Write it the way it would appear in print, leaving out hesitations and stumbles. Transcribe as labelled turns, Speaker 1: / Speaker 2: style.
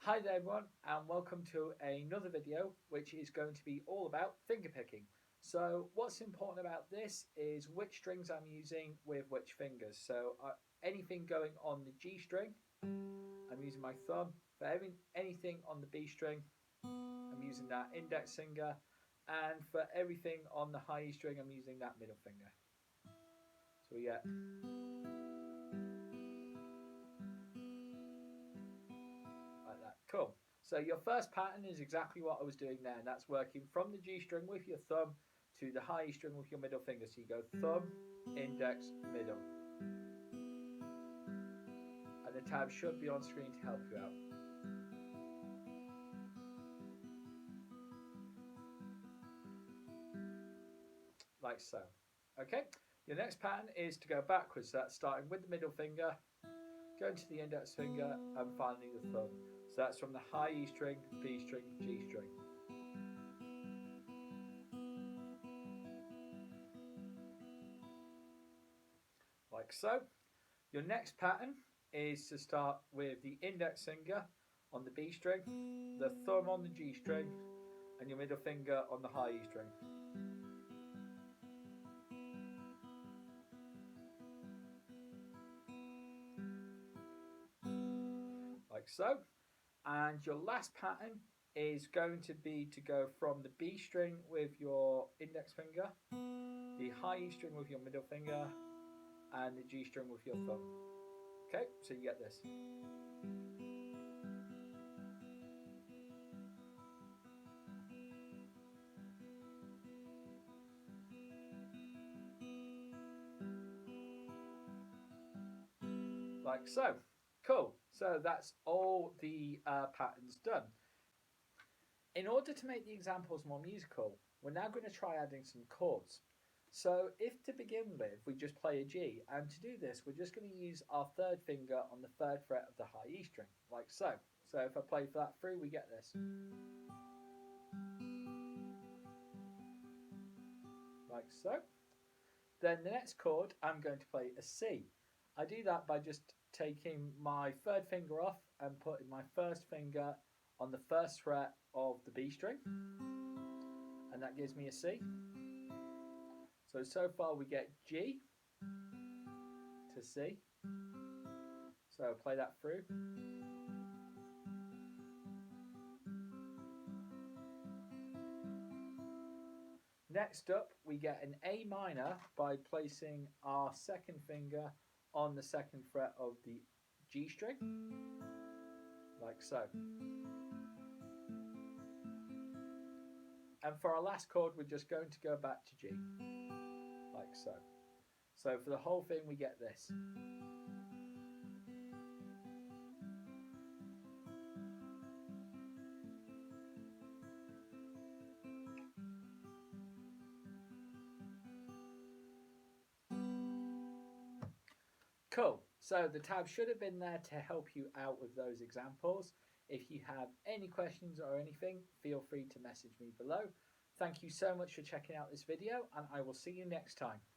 Speaker 1: Hi there everyone and welcome to another video which is going to be all about finger picking. So what's important about this is which strings I'm using with which fingers. So anything going on the G string, I'm using my thumb. For anything on the B string, I'm using that index finger. And for everything on the high E string, I'm using that middle finger. So we get like that. Cool. So your first pattern is exactly what I was doing there, and that's working from the G string with your thumb to the high E string with your middle finger. So you go thumb, index, middle. And the tab should be on screen to help you out. Like so. Okay, your next pattern is to go backwards. So that's starting with the middle finger, going to the index finger, and finally the thumb. So that's from the high E string, B string, G string. Like so. Your next pattern is to start with the index finger on the B string, the thumb on the G string, and your middle finger on the high E string. Like so. And your last pattern is going to be to go from the B string with your index finger, the high E string with your middle finger, and the G string with your thumb. Okay, so you get this. Like so. Cool. So that's all the patterns done. In order to make the examples more musical, we're now going to try adding some chords. So if to begin with we just play a G, and to do this we're just going to use our third finger on the third fret of the high E string, like so. So if I play that through, we get this. Like so. Then the next chord, I'm going to play a C. I do that by just taking my third finger off and putting my first finger on the first fret of the B string, and that gives me a C. So far we get G to C. So I'll play that through. Next up, we get an A minor by placing our second finger on the second fret of the G string, like so. And for our last chord, we're just going to go back to G, like so. So for the whole thing, we get this. Cool. So the tab should have been there to help you out with those examples. If you have any questions or anything, feel free to message me below. Thank you so much for checking out this video, and I will see you next time.